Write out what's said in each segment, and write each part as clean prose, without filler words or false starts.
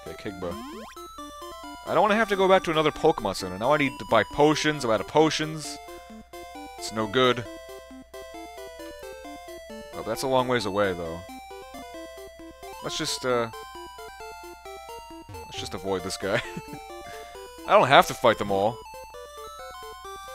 Okay, Kigba. I don't want to have to go back to another Pokemon Center. Now I need to buy potions. I'm out of potions. It's no good. Oh, that's a long ways away, though. Let's just avoid this guy. I don't have to fight them all.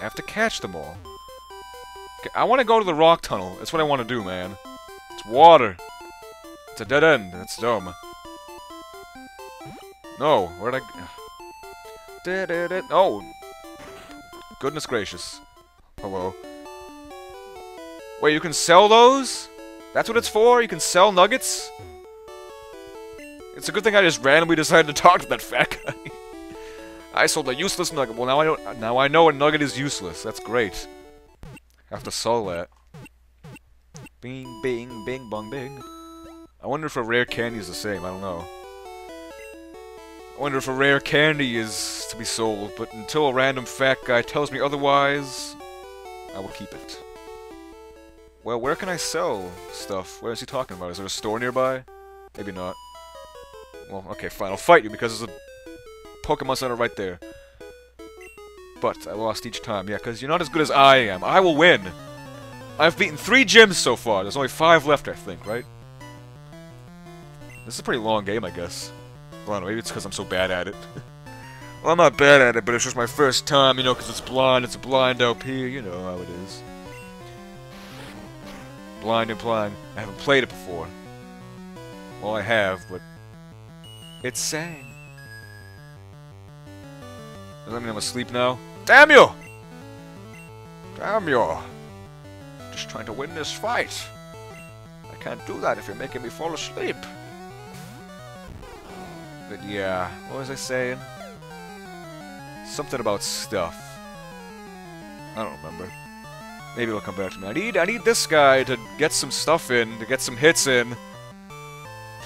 I have to catch them all. Okay, I want to go to the rock tunnel. That's what I want to do, man. It's water. It's a dead end. That's dumb. No, where'd I... Oh! Goodness gracious. Hello. Wait, you can sell those? That's what it's for? You can sell nuggets? It's a good thing I just randomly decided to talk to that fat guy. I sold a useless nugget. Well, now I know a nugget is useless. That's great. Have to sell that. Bing, bing, bing, bong, bing. I wonder if a rare candy is the same. I don't know. I wonder if a rare candy is to be sold, but until a random fat guy tells me otherwise, I will keep it. Well, where can I sell stuff? Where is he talking about? Is there a store nearby? Maybe not. Well, okay, fine. I'll fight you because there's a Pokemon Center right there. But I lost each time. Yeah, because you're not as good as I am. I will win! I've beaten 3 gyms so far. There's only 5 left, I think, right? This is a pretty long game, I guess. Well, I don't know, maybe it's because I'm so bad at it. Well, I'm not bad at it, but it's just my first time, you know, because it's a blind LP, you know how it is. Blind implying I haven't played it before. Well, I have, but... It's sang. Does that mean I'm asleep now? Damn you! Damn you! Just trying to win this fight. I can't do that if you're making me fall asleep. But yeah, what was I saying? Something about stuff. I don't remember. Maybe it'll come back to me. I need this guy to get some stuff in, to get some hits in.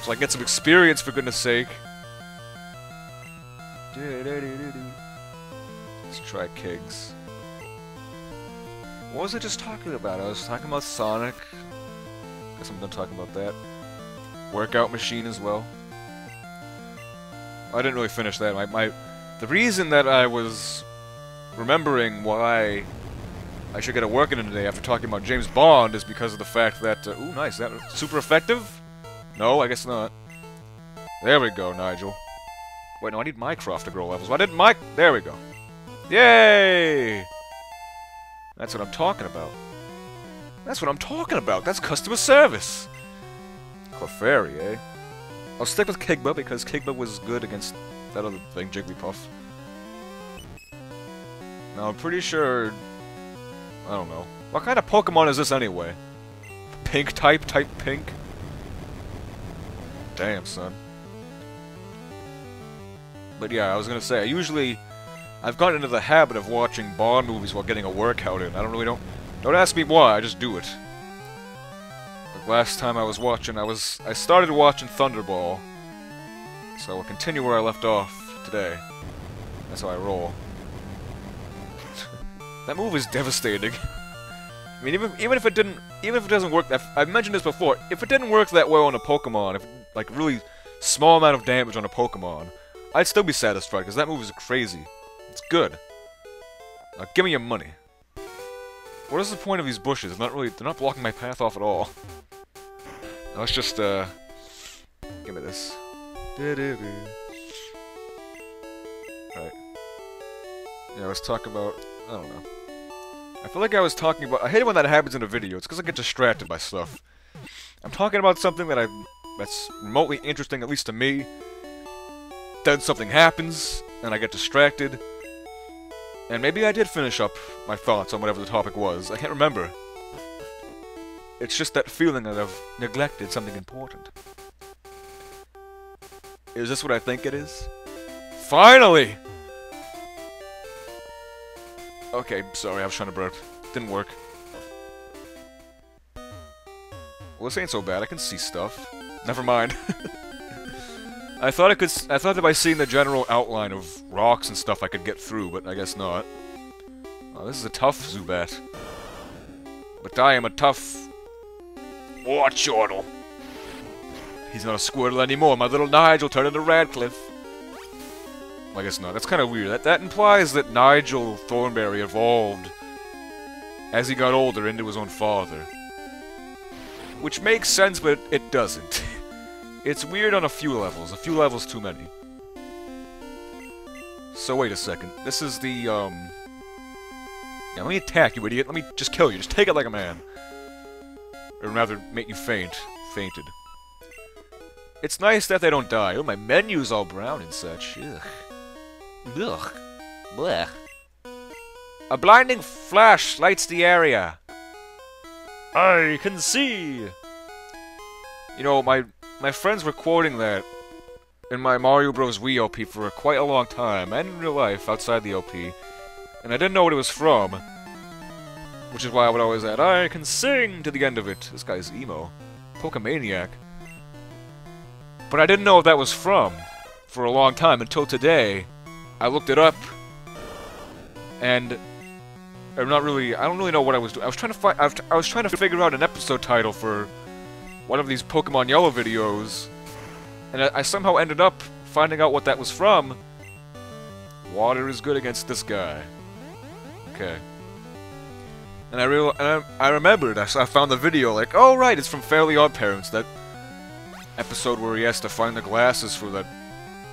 So I get some experience, for goodness sake. Let's try Kiggs. What was I just talking about? I was talking about Sonic. Guess I'm done talking about that. Workout machine as well. I didn't really finish that. The reason that I was remembering why I should get a working in today after talking about James Bond is because of the fact that... ooh, nice. That super effective? No, I guess not. There we go, Nigel. Wait, no, I need Mycroft to grow levels. Why didn't Mike... There we go. Yay! That's what I'm talking about. That's what I'm talking about. That's customer service. Clefairy, eh? I'll stick with Kigba because Kigba was good against that other thing, Jigglypuff. Now, I'm pretty sure... I don't know. What kind of Pokemon is this anyway? Pink type? Type pink? Damn, son. But yeah, I was gonna say, I've gotten into the habit of watching Bond movies while getting a workout in. Don't ask me why, I just do it. Like last time I was watching, I started watching Thunderball. So I will continue where I left off today. That's how I roll. That move is devastating. I mean, even if it doesn't work, I've mentioned this before, if it didn't work that well on a Pokemon, like really small amount of damage on a Pokemon, I'd still be satisfied, because that move is crazy. It's good. Now, give me your money. What is the point of these bushes? They're not blocking my path off at all. Now, let's just, give me this. Right. Yeah, I was talking about, I don't know. I feel like I was talking about, I hate it when that happens in a video, it's because I get distracted by stuff. I'm talking about something that's remotely interesting, at least to me. Then something happens, and I get distracted. And maybe I did finish up my thoughts on whatever the topic was. I can't remember. It's just that feeling that I've neglected something important. Is this what I think it is? Finally! Okay, sorry, I was trying to burp. Didn't work. Well, this ain't so bad. I can see stuff. Never mind. I thought that by seeing the general outline of rocks and stuff I could get through, but I guess not. Oh, this is a tough Zubat. But I am a tough... Warchortle. He's not a Squirtle anymore. My little Nigel turned into Radcliffe. Well, I guess not. That's kind of weird. That implies that Nigel Thornberry evolved as he got older into his own father. Which makes sense, but it doesn't. It's weird on a few levels too many. So wait a second. This is the, Yeah, let me attack you, idiot. Let me just kill you. Just take it like a man. Or rather, make you faint. Fainted. It's nice that they don't die. Oh, my menu's all brown and such. Ugh. Ugh. Blech. A blinding flash lights the area. I can see! You know, my friends were quoting that in my Mario Bros. Wii OP for quite a long time, and in real life, outside the OP. And I didn't know what it was from. Which is why I would always add, I can sing to the end of it. This guy's emo. Pokemaniac. But I didn't know what that was from for a long time, until today. I looked it up, and I don't really know what I was doing. I was trying to figure out an episode title for one of these Pokemon Yellow videos, and I somehow ended up finding out what that was from. Water is good against this guy. Okay. And I remembered. I found the video. Like, oh right, it's from Fairly Odd Parents. That episode where he has to find the glasses for that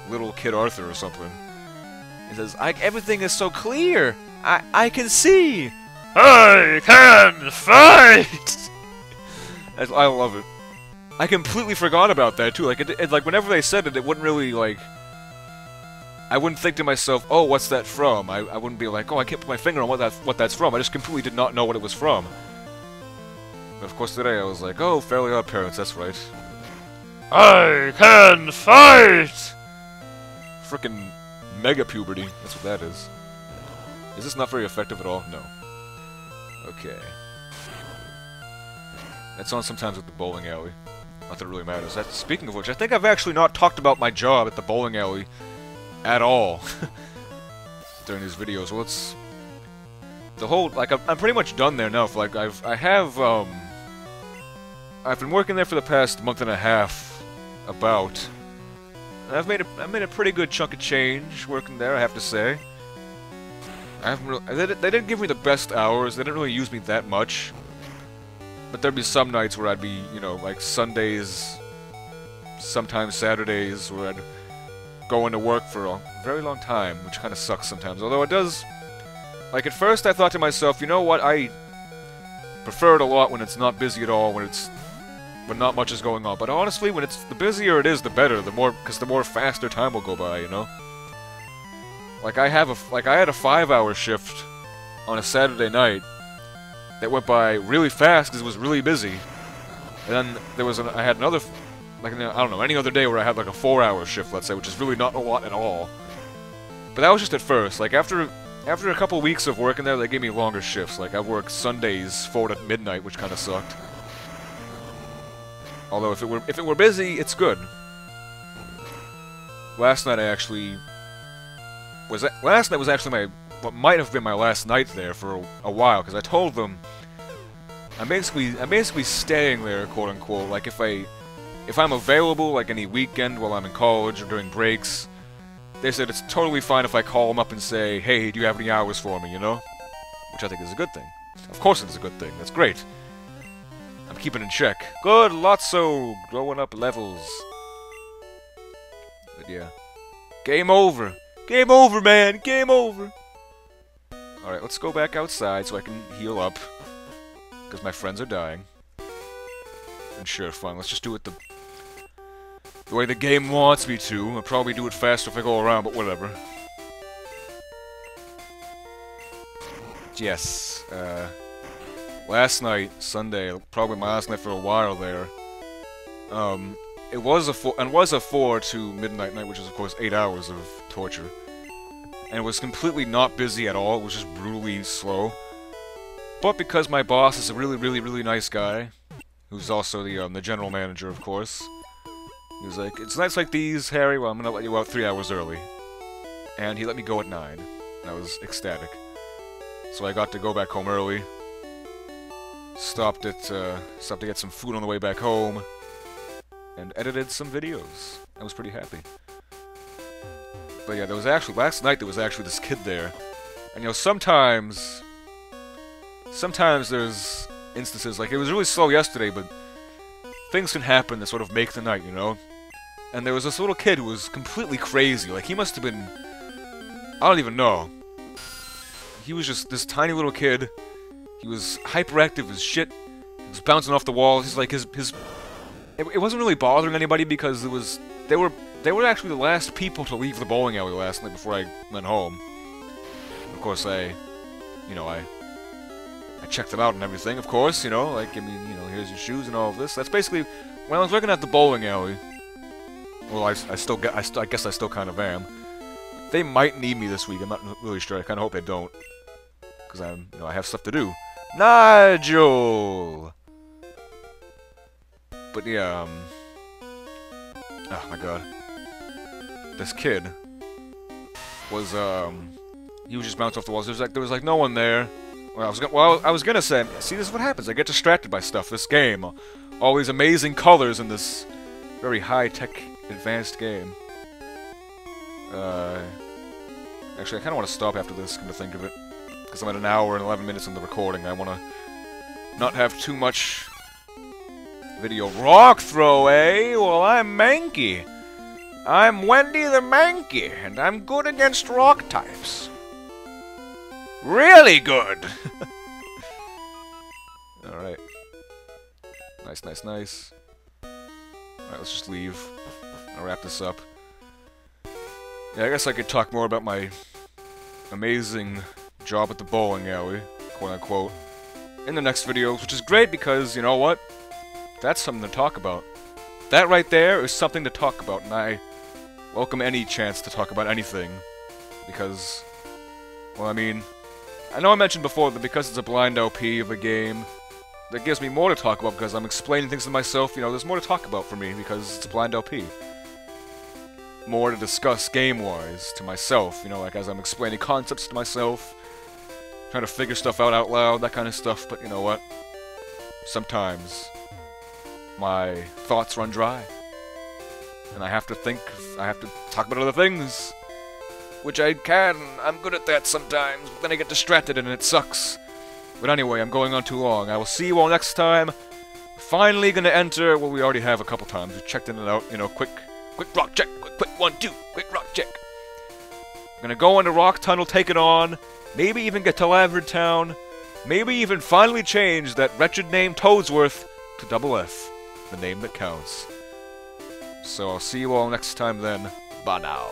little kid Arthur or something. He says, everything is so clear. I can see. I can fight. I love it. I completely forgot about that too. Like whenever they said it, it wouldn't really like. I wouldn't think to myself, oh, what's that from? I wouldn't be like, oh, I can't put my finger on what that's from. I just completely did not know what it was from. But of course today I was like, oh, Fairly Odd Parents, that's right. I can fight! Frickin' mega puberty, that's what that is. Is this not very effective at all? No. Okay. That's on sometimes with the bowling alley. Not that it really matters. Speaking of which, I think I've actually not talked about my job at the bowling alley at all during these videos. Well, it's the whole, like, I'm pretty much done there now. Like, I've been working there for the past month and a half, about. And I've made a pretty good chunk of change working there, I have to say. They didn't give me the best hours. They didn't really use me that much. But there'd be some nights where I'd be, you know, like Sundays, sometimes Saturdays, where I'd go into work for a very long time, which kind of sucks sometimes. Although it does, like, at first I thought to myself, you know what, I prefer it a lot when it's not busy at all, when not much is going on. But honestly, when the busier it is, the better, because the more faster time will go by, you know? Like, I had a 5-hour shift on a Saturday night that went by really fast because it was really busy. And then I had another, like, I don't know, any other day where I had like a 4-hour shift, let's say, which is really not a lot at all. But that was just at first. Like, after a couple weeks of working there, they gave me longer shifts. Like, I worked Sundays 4 to midnight, which kind of sucked. Although if it were busy, it's good. Last night was actually what might have been my last night there for a while, because I told them I'm basically staying there, quote unquote. Like, if I'm available, like any weekend while I'm in college or during breaks, they said it's totally fine if I call them up and say, hey, do you have any hours for me, you know? Which I think is a good thing. Of course it's a good thing. That's great. I'm keeping in check. Good, Lotso! Growing up levels. But yeah. Game over! Game over, man! Game over! Alright, let's go back outside so I can heal up. Because my friends are dying. And sure, fine, let's just do it the way the game wants me to. I'll probably do it faster if I go around, but whatever. Yes, last night, Sunday, probably my last night for a while there, it was a 4 to midnight night, which is of course 8 hours of torture. And it was completely not busy at all, it was just brutally slow. But because my boss is a really, really, really nice guy, who's also the general manager, of course, he was like, it's nights like these, Harry, well, I'm gonna let you out 3 hours early. And he let me go at 9, and I was ecstatic. So I got to go back home early. Stopped to get some food on the way back home. and edited some videos. I was pretty happy. But yeah, there was actually, last night there was actually this kid there. And you know, sometimes there's instances, like it was really slow yesterday, but things can happen that sort of make the night, you know? And there was this little kid who was completely crazy. Like, he must have been, I don't even know. He was just this tiny little kid. He was hyperactive as shit. He was bouncing off the walls. He's like, it wasn't really bothering anybody because they were actually the last people to leave the bowling alley last night before I went home. Of course, I checked them out and everything, of course, you know, like, I mean, you know, here's your shoes and all of this. That's basically, when I was looking at the bowling alley, well, I guess I still kind of am. They might need me this week, I'm not really sure, I kind of hope they don't. Because you know, I have stuff to do. Nigel! But yeah, oh my god. This kid was, he was just bounced off the walls. There was like no one there. Well, I was gonna say, see, this is what happens. I get distracted by stuff. This game, all these amazing colors in this very high-tech, advanced game. Actually, I kind of want to stop after this, come to think of it, because I'm at an hour and 11 minutes in the recording. I want to not have too much video. Rock throw, eh? Well, I'm Mankey. I'm Wendy the Mankey, and I'm good against rock types. Really good! Alright. Nice, nice, nice. Alright, let's just leave. I'll wrap this up. Yeah, I guess I could talk more about my amazing job at the bowling alley, quote-unquote, in the next videos, which is great because, you know what? That's something to talk about. That right there is something to talk about, and I welcome any chance to talk about anything. Because, well, I mean, I know I mentioned before that because it's a blind LP of a game, that gives me more to talk about because I'm explaining things to myself. You know, there's more to talk about for me because it's a blind LP. More to discuss game-wise to myself, you know, like as I'm explaining concepts to myself, trying to figure stuff out loud, that kind of stuff. But you know what? Sometimes my thoughts run dry. And I have to talk about other things. Which I can. I'm good at that sometimes, but then I get distracted and it sucks. But anyway, I'm going on too long. I will see you all next time. Finally gonna enter, well, we already have a couple times. We checked in and out, you know, quick rock check, quick 1, 2, quick rock check. I'm gonna go into Rock Tunnel, take it on, maybe even get to Lavard Town, maybe even finally change that wretched name Toadsworth to Double F, the name that counts. So I'll see you all next time then. Bye now.